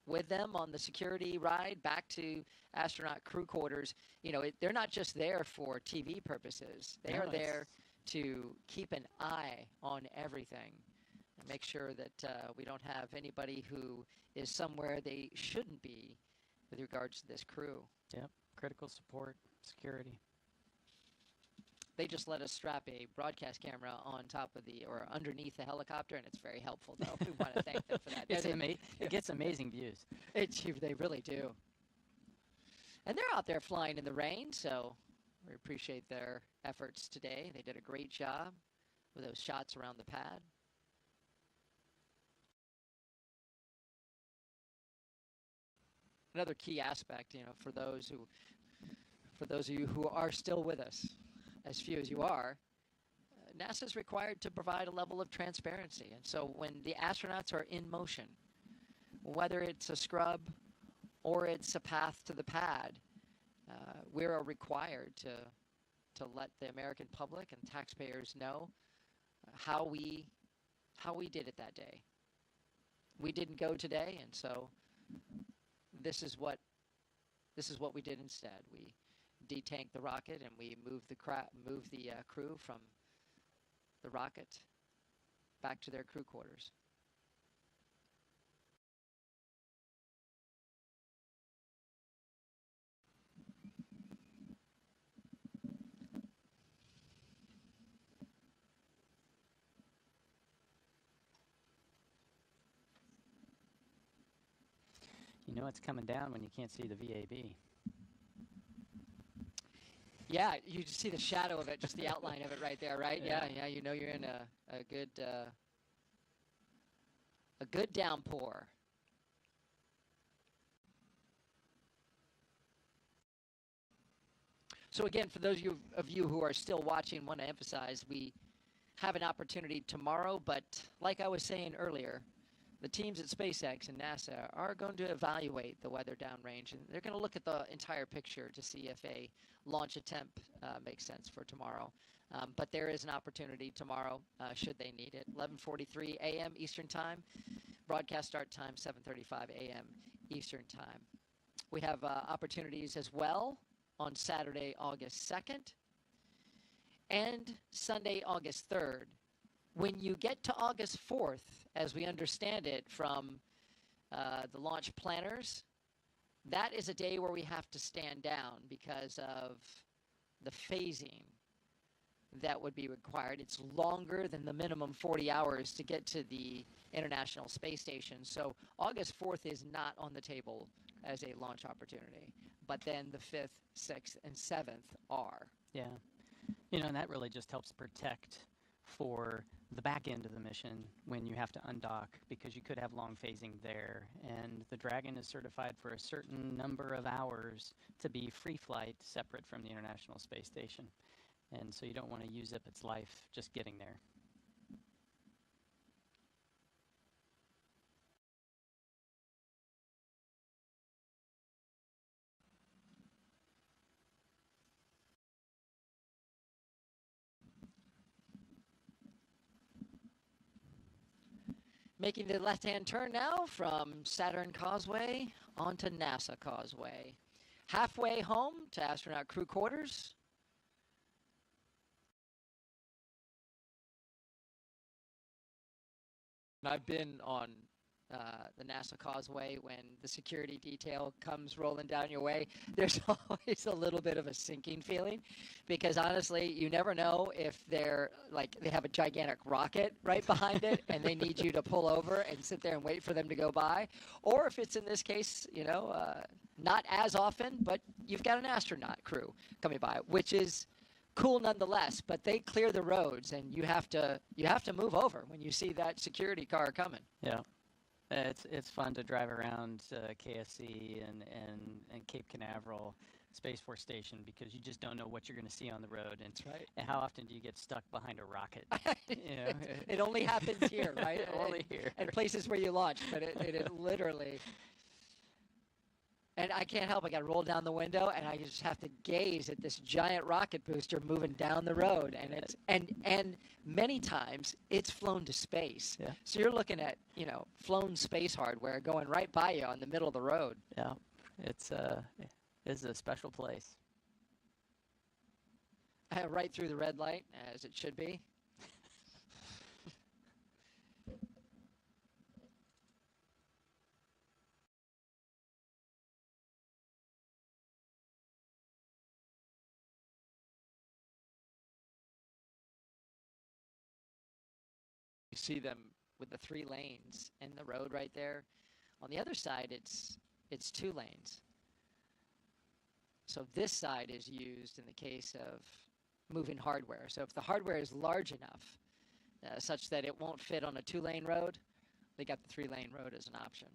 with them on the security ride back to astronaut crew quarters. You know, they're not just there for TV purposes. They are there to keep an eye on everything and make sure that we don't have anybody who is somewhere they shouldn't be with regards to this crew. Yep, critical support, security. They just let us strap a broadcast camera on top of or underneath the helicopter, and it's very helpful, though. We want to thank them for that. It gets amazing views. They really do. And they're out there flying in the rain, so we appreciate their efforts today. They did a great job with those shots around the pad. Another key aspect, you know, for those of you who are still with us, as few as you are, NASA is required to provide a level of transparency. And so when the astronauts are in motion, whether it's a scrub or it's a path to the pad, we are required to let the American public and taxpayers know how we did it that day. We didn't go today, and so this is what we did instead. We detanked the rocket and we moved the crew from the rocket back to their crew quarters. You know it's coming down when you can't see the VAB. Yeah, you just see the shadow of it, just the outline of it right there, right? Yeah, you know you're in a good downpour. So again, for those of you who are still watching, want to emphasize we have an opportunity tomorrow, but like I was saying earlier, the teams at SpaceX and NASA are going to evaluate the weather downrange, and they're going to look at the entire picture to see if a launch attempt makes sense for tomorrow. But there is an opportunity tomorrow, should they need it. 11:43 a.m. Eastern Time. Broadcast start time, 7:35 a.m. Eastern Time. We have opportunities as well on Saturday, August 2nd, and Sunday, August 3rd. When you get to August 4th, as we understand it from the launch planners, that is a day where we have to stand down because of the phasing that would be required. It's longer than the minimum 40 hours to get to the International Space Station. So August 4th is not on the table as a launch opportunity. But then the 5th, 6th, and 7th are. Yeah. You know, and that really just helps protect for the back end of the mission when you have to undock, because you could have long phasing there. And the Dragon is certified for a certain number of hours to be free flight separate from the International Space Station. And so you don't want to use up its life just getting there. Making the left-hand turn now from Saturn Causeway onto NASA Causeway. Halfway home to astronaut crew quarters. I've been on the NASA Causeway when the security detail comes rolling down your way. There's always a little bit of a sinking feeling, because honestly, you never know if they're like they have a gigantic rocket right behind it and they need you to pull over and sit there and wait for them to go by, or if it's in this case, you know, not as often, but you've got an astronaut crew coming by, which is cool nonetheless. But they clear the roads, and you have to move over when you see that security car coming. Yeah. It's fun to drive around KSC and Cape Canaveral, Space Force Station because you just don't know what you're going to see on the road. And, That's right. and how often do you get stuck behind a rocket? It only happens here, right? Only here. And places where you launch, but it literally. And I can't help. I got to roll down the window, and I just have to gaze at this giant rocket booster moving down the road. And it's and many times it's flown to space. Yeah. So you're looking at flown space hardware going right by you on the middle of the road. Yeah, it's a special place. Right through the red light, as it should be. You see them with the 3 lanes in the road right there. On the other side, it's 2 lanes. So this side is used in the case of moving hardware. So if the hardware is large enough, such that it won't fit on a 2-lane road, they got the 3-lane road as an option.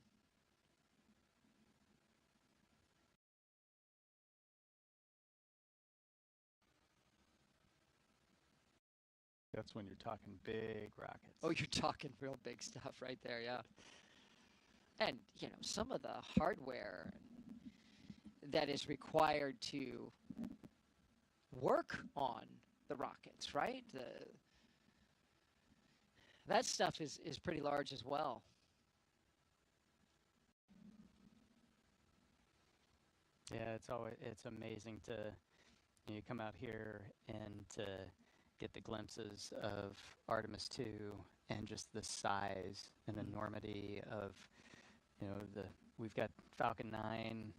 That's when you're talking big rockets. Oh, you're talking real big stuff right there, yeah. And, some of the hardware that is required to work on the rockets, right? That stuff is pretty large as well. Yeah, it's amazing to you come out here and to get the glimpses of Artemis 2 and just the size and enormity of we've got Falcon 9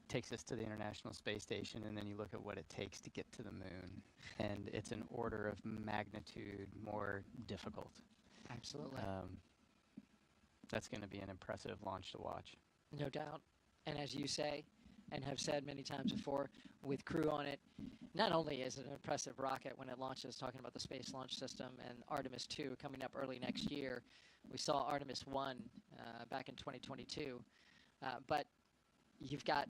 takes us to the International Space Station, and then you look at what it takes to get to the moon, and it's an order of magnitude more difficult. Absolutely. That's going to be an impressive launch to watch. No doubt. And as you say, and have said many times before, with crew on it, not only is it an impressive rocket when it launches, talking about the Space Launch System, and Artemis 2 coming up early next year. We saw Artemis 1 back in 2022. But you've got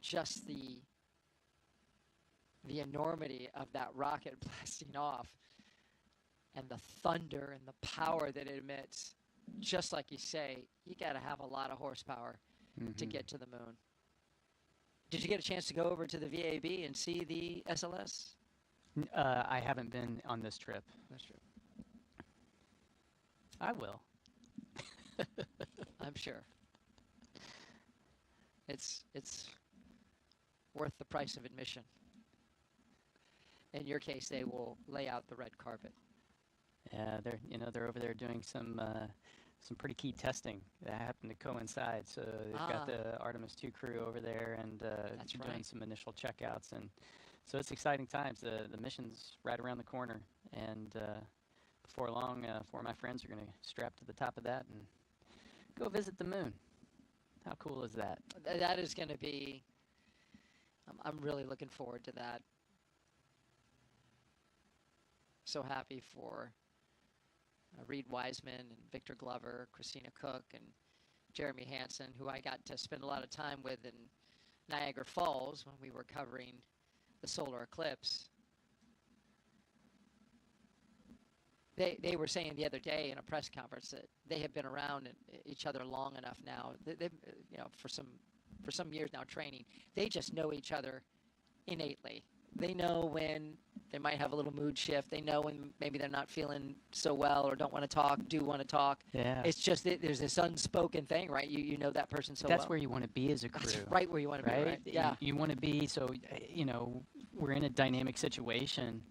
just the enormity of that rocket blasting off and the thunder and the power that it emits. Just like you say, you got to have a lot of horsepower to get to the moon. Did you get a chance to go over to the VAB and see the SLS? I haven't been on this trip. That's true. I will. I'm sure. It's worth the price of admission. In your case, they will lay out the red carpet. Yeah, they're over there doing some pretty key testing that happened to coincide. So they've got the Artemis 2 crew over there and doing some initial checkouts, and so it's exciting times. The mission's right around the corner, and before long, 4 of my friends are going to strap to the top of that and go visit the moon. How cool is that? That is going to be. I'm really looking forward to that. So happy for Reed Wiseman and Victor Glover, Christina Cook, and Jeremy Hansen, who I got to spend a lot of time with in Niagara Falls when we were covering the solar eclipse. They were saying the other day in a press conference that they have been around each other long enough now. They've for some years now training. They just know each other innately. They know when they might have a little mood shift. They know when maybe they're not feeling so well or don't want to talk, do want to talk. Yeah. It's just that there's this unspoken thing, right? You know that person so well. That's where you want to be as a crew. That's right where you want to be, right? Yeah. You want to be, so, we're in a dynamic situation.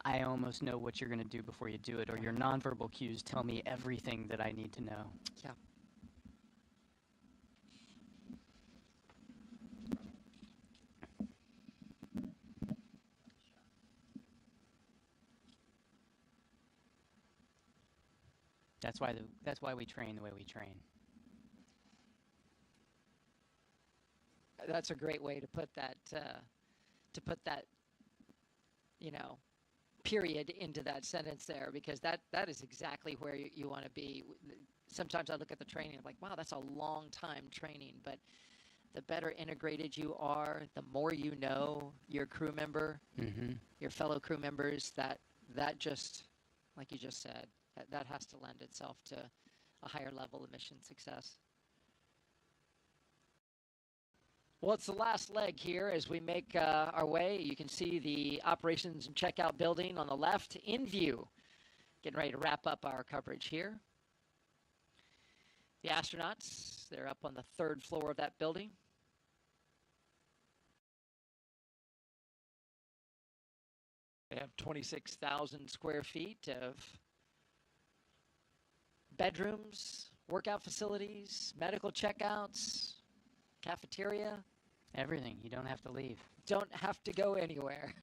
I almost know what you're going to do before you do it, or your nonverbal cues tell me everything that I need to know. Yeah. That's why we train the way we train. That's a great way to put that. Period into that sentence there, because that is exactly where you want to be. Sometimes I look at the training, I'm like, wow, that's a long time training, but the better integrated you are, the more you know your crew member, your fellow crew members, that just, like you just said, that has to lend itself to a higher level of mission success. Well, it's the last leg here as we make our way. You can see the operations and checkout building on the left in view. Getting ready to wrap up our coverage here. The astronauts, they're up on the 3rd floor of that building. They have 26,000 square feet of bedrooms, workout facilities, medical checkouts, cafeteria. Everything. You don't have to leave. Don't have to go anywhere.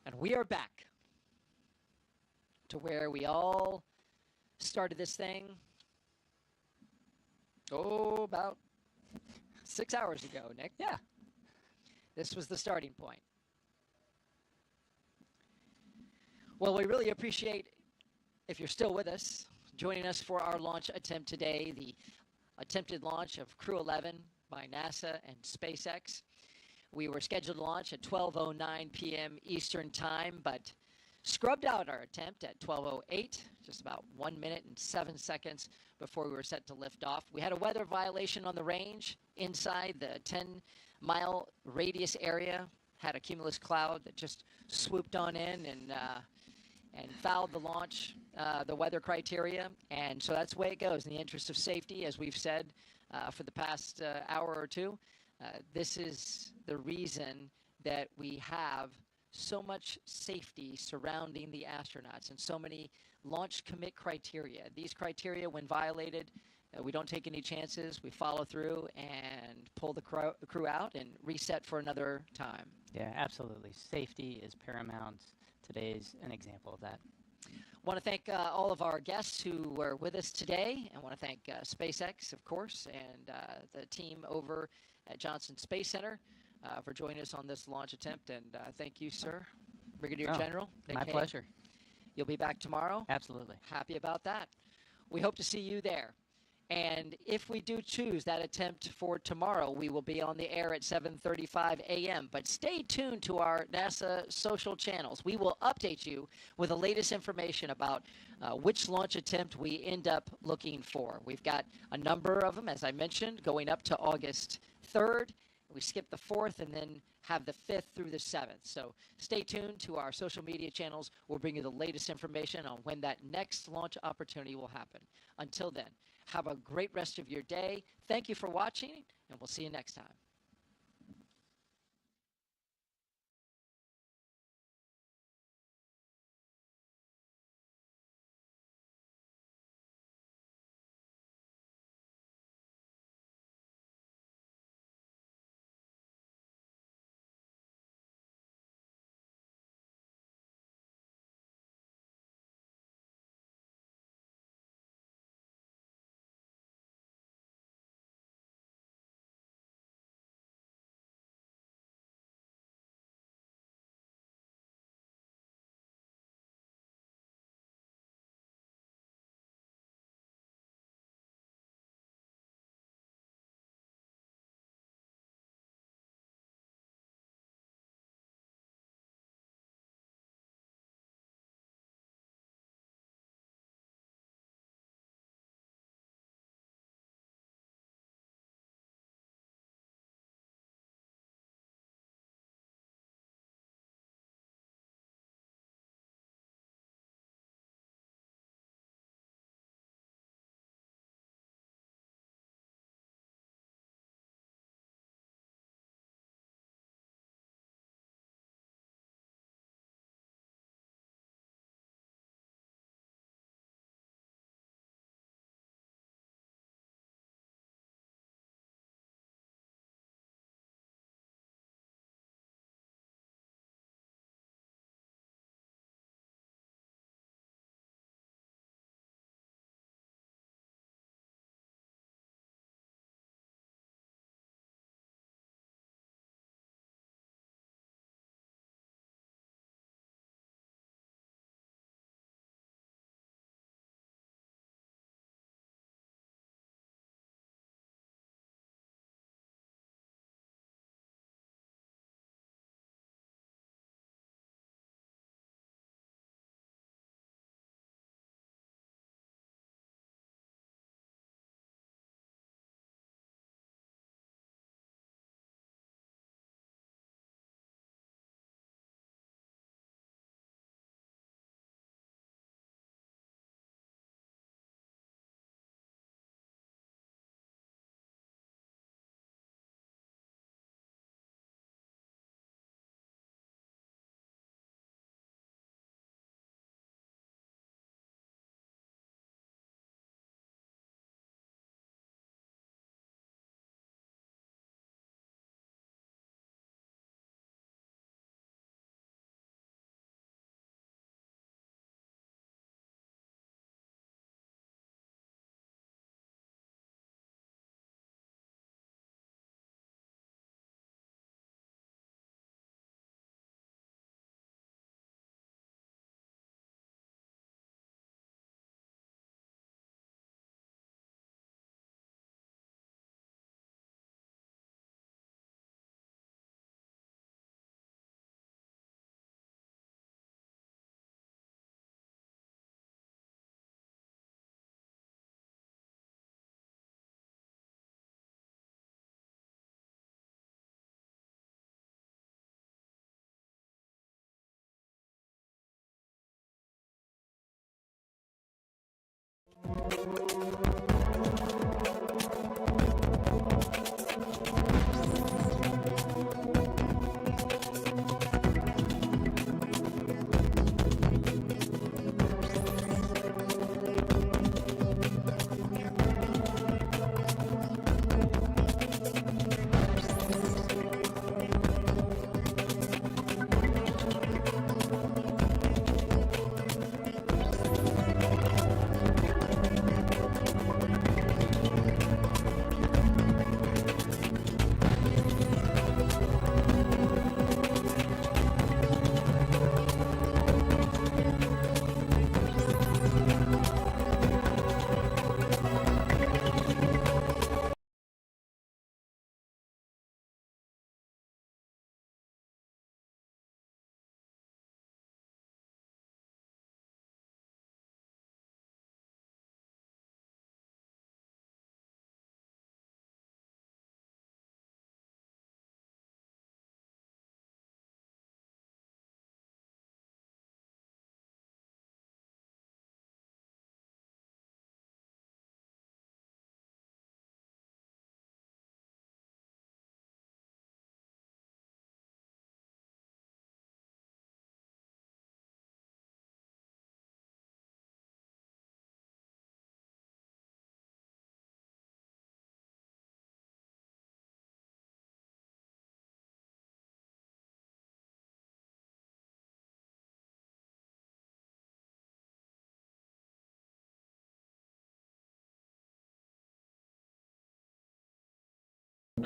And we are back to where we all started this thing, about 6 hours ago, Nick. Yeah. This was the starting point. Well, we really appreciate, if you're still with us, joining us for our launch attempt today, the attempted launch of Crew 11 by NASA and SpaceX. We were scheduled to launch at 12:09 p.m. Eastern Time, but scrubbed out our attempt at 12:08, just about 1 minute and 7 seconds before we were set to lift off. We had a weather violation on the range inside the 10-mile radius area, had a cumulus cloud that just swooped on in and fouled the launch, the weather criteria. And so that's the way it goes. In the interest of safety, as we've said for the past hour or two, this is the reason that we have so much safety surrounding the astronauts and so many launch commit criteria. These criteria, when violated, we don't take any chances. We follow through and pull the crew out and reset for another time. Yeah, absolutely. Safety is paramount. Today's an example of that. I want to thank all of our guests who were with us today. I want to thank SpaceX, of course, and the team over at Johnson Space Center for joining us on this launch attempt. And thank you, sir, Brigadier General. My pleasure. You'll be back tomorrow? Absolutely. Happy about that. We hope to see you there. And if we do choose that attempt for tomorrow, we will be on the air at 7:35 a.m. But stay tuned to our NASA social channels. We will update you with the latest information about which launch attempt we end up looking for. We've got a number of them, as I mentioned, going up to August 3rd. We skip the 4th and then have the 5th through the 7th. So stay tuned to our social media channels. We'll bring you the latest information on when that next launch opportunity will happen. Until then, have a great rest of your day. Thank you for watching, and we'll see you next time.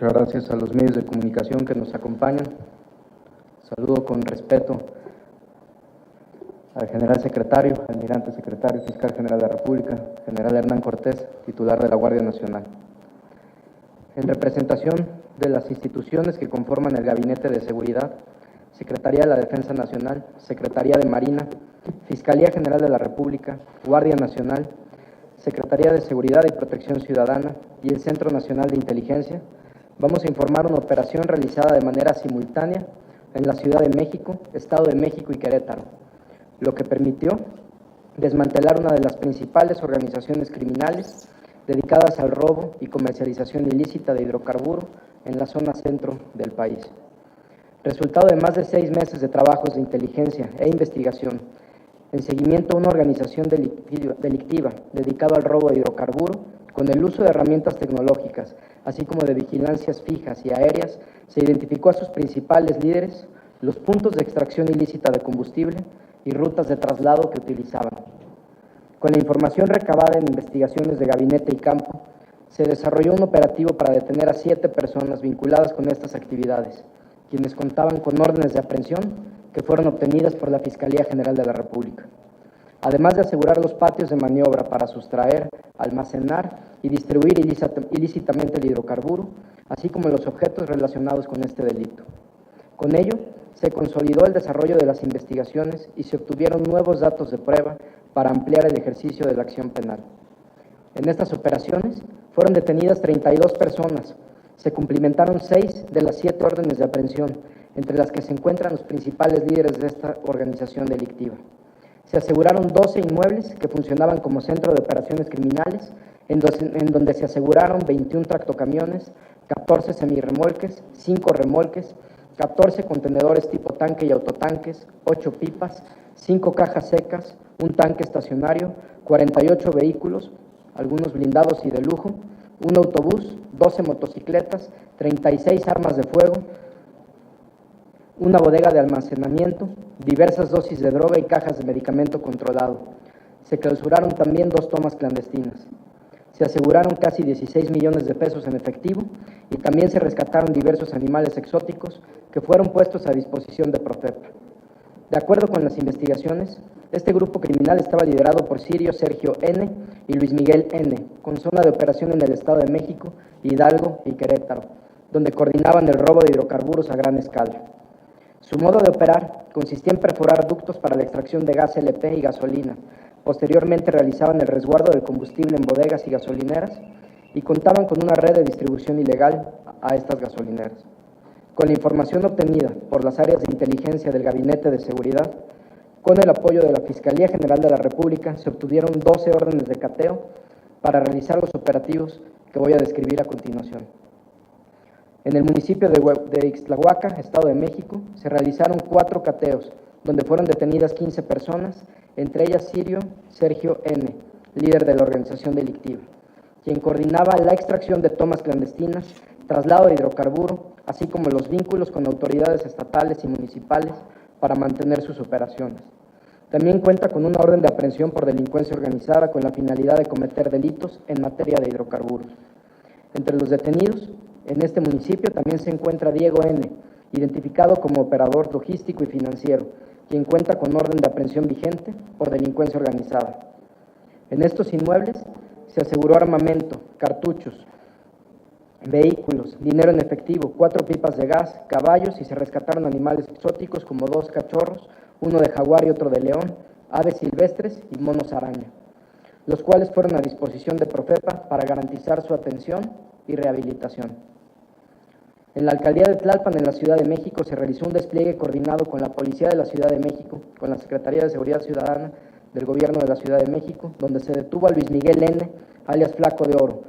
Muchas gracias a los medios de comunicación que nos acompañan. Saludo con respeto al general secretario, almirante secretario, fiscal general de la República, general Hernán Cortés, titular de la Guardia Nacional. En representación de las instituciones que conforman el Gabinete de Seguridad, Secretaría de la Defensa Nacional, Secretaría de Marina, Fiscalía General de la República, Guardia Nacional, Secretaría de Seguridad y Protección Ciudadana y el Centro Nacional de Inteligencia, vamos a informar una operación realizada de manera simultánea en la Ciudad de México, Estado de México y Querétaro, lo que permitió desmantelar una de las principales organizaciones criminales dedicadas al robo y comercialización ilícita de hidrocarburos en la zona centro del país. Resultado de más de 6 meses de trabajos de inteligencia e investigación, en seguimiento a una organización delictiva dedicada al robo de hidrocarburos, con el uso de herramientas tecnológicas, así como de vigilancias fijas y aéreas, se identificó a sus principales líderes, los puntos de extracción ilícita de combustible y rutas de traslado que utilizaban. Con la información recabada en investigaciones de gabinete y campo, se desarrolló un operativo para detener a 7 personas vinculadas con estas actividades, quienes contaban con órdenes de aprehensión que fueron obtenidas por la Fiscalía General de la República. Además de asegurar los patios de maniobra para sustraer, almacenar y distribuir ilícitamente el hidrocarburo, así como los objetos relacionados con este delito. Con ello, se consolidó el desarrollo de las investigaciones y se obtuvieron nuevos datos de prueba para ampliar el ejercicio de la acción penal. En estas operaciones fueron detenidas 32 personas, se cumplimentaron 6 de las 7 órdenes de aprehensión, entre las que se encuentran los principales líderes de esta organización delictiva. Se aseguraron 12 inmuebles que funcionaban como centro de operaciones criminales, en donde se aseguraron 21 tractocamiones, 14 semirremolques, 5 remolques, 14 contenedores tipo tanque y autotanques, 8 pipas, 5 cajas secas, un tanque estacionario, 48 vehículos, algunos blindados y de lujo, un autobús, 12 motocicletas, 36 armas de fuego, una bodega de almacenamiento, diversas dosis de droga y cajas de medicamento controlado. Se clausuraron también 2 tomas clandestinas. Se aseguraron casi 16 millones de pesos en efectivo y también se rescataron diversos animales exóticos que fueron puestos a disposición de Profepa. De acuerdo con las investigaciones, este grupo criminal estaba liderado por Sirio Sergio N. y Luis Miguel N., con zona de operación en el Estado de México, Hidalgo y Querétaro, donde coordinaban el robo de hidrocarburos a gran escala. Su modo de operar consistía en perforar ductos para la extracción de gas LP y gasolina. Posteriormente realizaban el resguardo del combustible en bodegas y gasolineras y contaban con una red de distribución ilegal a estas gasolineras. Con la información obtenida por las áreas de inteligencia del Gabinete de Seguridad, con el apoyo de la Fiscalía General de la República, se obtuvieron 12 órdenes de cateo para realizar los operativos que voy a describir a continuación. En el municipio de Ixtlahuaca, Estado de México, se realizaron 4 cateos, donde fueron detenidas 15 personas, entre ellas Sirio Sergio N., líder de la organización delictiva, quien coordinaba la extracción de tomas clandestinas, traslado de hidrocarburo, así como los vínculos con autoridades estatales y municipales para mantener sus operaciones. También cuenta con una orden de aprehensión por delincuencia organizada con la finalidad de cometer delitos en materia de hidrocarburos. Entre los detenidos, en este municipio también se encuentra Diego N., identificado como operador logístico y financiero, quien cuenta con orden de aprehensión vigente por delincuencia organizada. En estos inmuebles se aseguró armamento, cartuchos, vehículos, dinero en efectivo, 4 pipas de gas, caballos y se rescataron animales exóticos como 2 cachorros, uno de jaguar y otro de león, aves silvestres y monos araña, los cuales fueron a disposición de Profepa para garantizar su atención y rehabilitación. En la alcaldía de Tlalpan, en la Ciudad de México, se realizó un despliegue coordinado con la Policía de la Ciudad de México, con la Secretaría de Seguridad Ciudadana del Gobierno de la Ciudad de México, donde se detuvo a Luis Miguel N., alias Flaco de Oro,